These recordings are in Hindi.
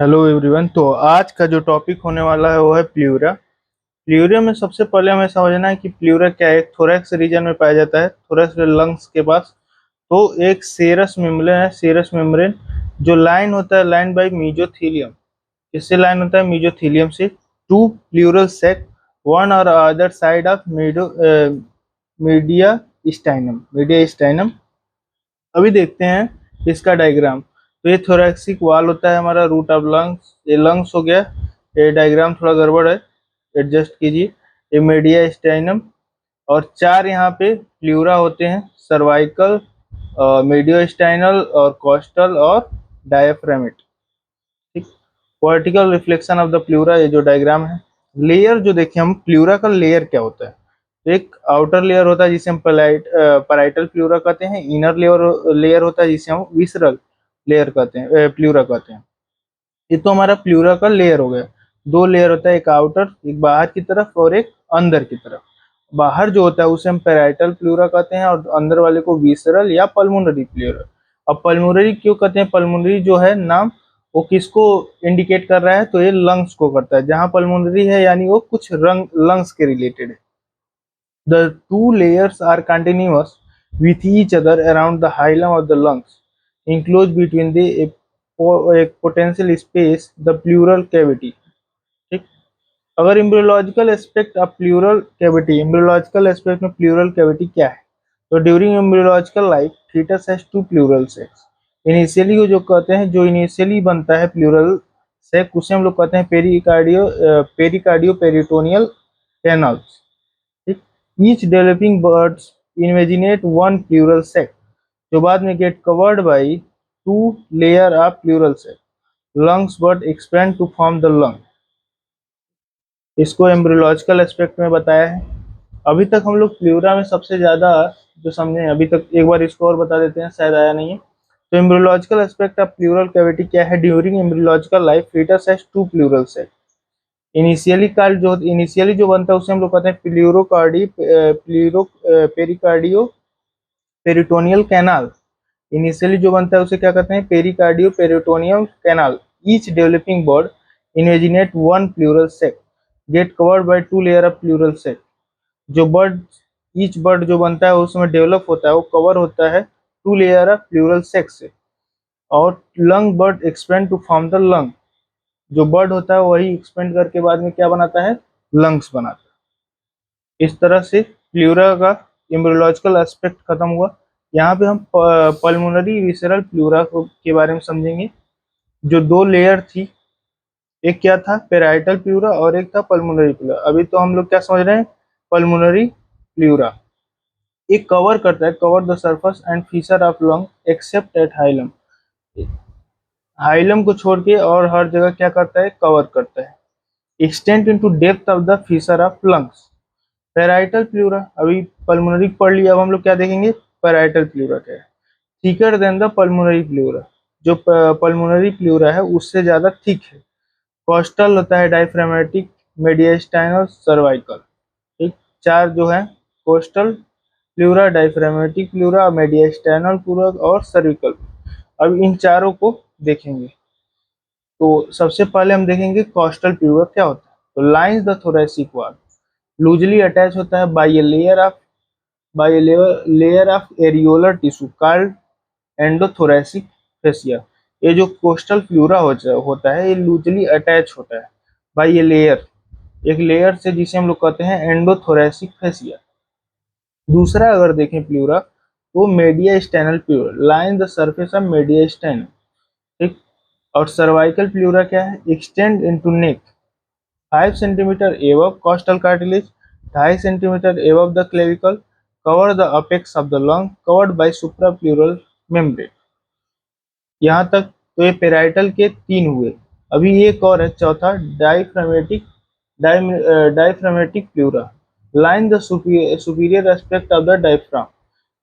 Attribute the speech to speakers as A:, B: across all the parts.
A: Hello everyone. तो आज का जो टॉपिक होने वाला है वो है प्ल्यूरा। प्ल्यूरा में सबसे पहले हमें समझना है कि प्ल्यूरा क्या है। थोरैक्स रीजन में पाया जाता है, थोरैक्स लंग्स के पास। तो एक सेरस मेम्ब्रेन है, सेरस मेम्ब्रेन जो लाइन होता है, लाइन बाय मीजोथीलियम। किससे लाइन होता है? मीजोथीलियम से। टू प्ल्यूरल सेक, वन और other side of mediastinum, mediastinum. अभी देखते हैं इसका डायग्राम। तो ये थोरैक्सिक वॉल होता है हमारा, रूट ऑफ लंग्स, ये लंग्स हो गया। ये डायग्राम थोड़ा गड़बड़ है, एडजस्ट कीजिए। ये मीडिया स्टाइनम और चार यहाँ पे प्ल्यूरा होते हैं, सर्वाइकल, मीडियोस्टाइनल और कोस्टल और डायफ्रामेट। ठीक। वर्टिकल रिफ्लेक्शन ऑफ द प्ल्यूरा, ये जो डायग्राम है। लेयर जो देखें हम, प्ल्यूरा का लेयर क्या होता है? एक आउटर लेयर होता है जिसे हम पराइटल प्ल्यूरा कहते हैं। इनर लेयर लेयर होता है जिसे हम विसरल लेयर कहते हैं, प्ल्यूरा कहते हैं। ये तो हमारा प्ल्यूरा का लेयर हो गया। दो लेयर होता है, एक आउटर, एक बाहर की तरफ और एक अंदर की तरफ। बाहर जो होता है उसे हम पैराइटल प्ल्यूरा कहते हैं और अंदर वाले को विसरल या पल्मोनरी प्ल्यूरा। अब पल्मोनरी क्यों कहते हैं? पल्मोनरी जो है नाम, वो किसको इंडिकेट कर रहा है? तो ये लंग्स को करता है। जहां पल्मोनरी है यानी वो कुछ रंग लंग्स के रिलेटेड है। The two layers are continuous with each other around the hilum of the lungs, enclosed between a potential space, the pleural cavity. ठीक। अगर embryological aspect of pleural cavity, embryological aspect में प्लूरल कैविटी क्या है? तो during embryological life foetus has two pleural sacs. Initially वो जो कहते हैं, जो इनिशियली बनता है प्लूरल सेक, उसे हम लोग कहते हैं pericardio peritoneal canals. Each developing birds invaginate one pleural sac, जो बाद में get covered by two layer of pleural sac. Lungs but expand to form the lung. इसको एम्ब्रियोलॉजिकल एस्पेक्ट में बताया है। अभी तक हम लोग प्ल्यूरा में सबसे ज्यादा जो समझे अभी तक, एक बार इसको और बता देते हैं, शायद आया नहीं है। तो embryological aspect of pleural cavity क्या है? During embryological life foetus has two pleural sac. Initially जो बनता है उसे हम लोग कहते हैं पेरिकार्डियो पेरिटोनियल कैनाल। इनिशियली जो बनता है उसे क्या कहते हैं? Pericardio peritoneal canal. Each developing bird invaginate one pleural sac, gets covered by two layer of pleural sac. जो बर्ड, ईच बर्ड जो बनता है उसमें डेवलप होता है, वो कवर होता है two layer of pleural sac से। और lung bud expand to form the lung. जो बर्ड होता है वही एक्सपेंड करके बाद में क्या बनाता है? लंग्स बनाता है। इस तरह से प्लूरा का एम्ब्रियोलॉजिकल एस्पेक्ट खत्म हुआ। यहाँ पे हम पल्मोनरी विसरल प्लूरा के बारे में समझेंगे। जो दो लेयर थी, एक क्या था? पेराइटल प्लूरा और एक था पल्मोनरी प्लूरा। अभी तो हम लोग क्या समझ रहे हैं? पल्मोनरी प्लूरा एक कवर करता है, cover the surface and feature of lung accept eight hilum. Hilum को छोड़ के और हर जगह क्या करता है? कवर करता है। Extend into depth of the feature of lungs. Parietal pleura, अभी पल्मोनरी पढ़ लिया, अब हम लोग क्या देखेंगे? पैराइटल प्लूरा क्या है? Thicker than the pulmonary pleura. जो पल्मोनरी प्लूरा है उससे ज्यादा थिक है। कोस्टल होता है डायफ्रामेटिक, मेडियस्टाइनल, सर्वाइकल। ठीक। चार जो है, costal pleura, diaphragmatic pleura, mediastinal pleura और सर्विकल। अब इन चारों को देखेंगे। तो सबसे पहले हम देखेंगे कोस्टल प्लूरा क्या होता है। तो lines the thoracic wall, loosely attach होता है by a layer of areolar tissue called endothoracic fascia. ये जो कोस्टल प्लूरा होता है, ये लूजली अटैच होता है बाय ए लेयर, एक लेयर से, जिसे हम लोग कहते हैं एंडोथोरैसिक फेसिया। दूसरा अगर देखें प्लूरा, तो mediastinal pleura line the surface of mediastinum. ठीक। और सर्वाइकल प्लूरा क्या है? Extend into neck 5 centimetre above costal cartilage, 2.5 centimetre above the clavicle, cover the apex of the lung, covered by suprapleural membrane. यहाँ तक तो ये पेराइटल के तीन हुए। अभी एक और है, चौथा, diaphragmatic pleura line the superior aspect of the diaphragm.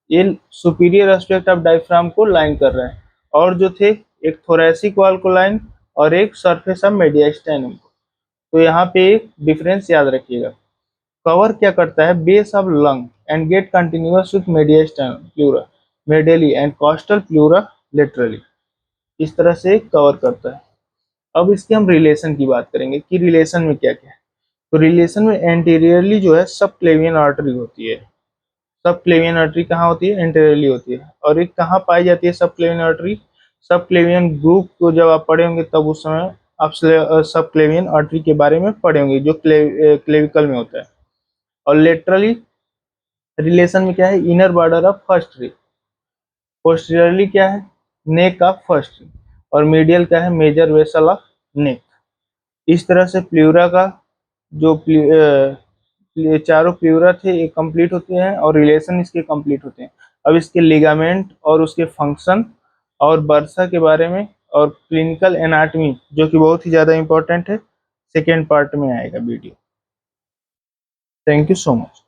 A: ये सुपीरियर एस्पेक्ट ऑफ डायफ्राम को लाइन कर रहा है। और जो थे, एक थोरैसिक वॉल को लाइन और एक सरफेस ऑफ मेडियास्टाइनम को। तो यहाँ पे एक डिफरेंस याद रखिएगा। कवर क्या करता है? Base of lung and get continuous with mediastinum pleura medially and costal pleura laterally. इस तरह से कवर करता है। अब इसके हम रिलेशन की बात करेंगे कि रिलेशन में क्या क्या है। तो रिलेशन में एंटीरियरली जो है सब क्लेवियन आर्टरी होती है। सब क्लेवियन आर्टरी कहाँ होती है? एंटीरियरली होती है। और एक कहाँ पाई जाती है सब क्लेवियन आर्टरी? सब क्लेवियन ग्रुप को जब आप पढ़े होंगे तब उस समय आप सब क्लेवियन आर्टरी के बारे में पढ़े होंगे जो क्लेविकल में होता है। और लेटरली रिलेशन में क्या है? इनर बॉर्डर ऑफ फर्स्ट री। पोस्टीरियरली क्या है? नेक ऑफ फर्स्ट री। और मीडियल क्या है? Major vessel of neck. इस तरह से प्ल्यूरा का जो ये चारों प्ल्यूरा थे ये कंप्लीट होते हैं और रिलेशन इसके कंप्लीट होते हैं। अब इसके लिगामेंट और उसके फंक्शन और बर्सा के बारे में और क्लिनिकल एनाटॉमी जो कि बहुत ही ज़्यादा इंपॉर्टेंट है, सेकेंड पार्ट में आएगा video. Thank you so much.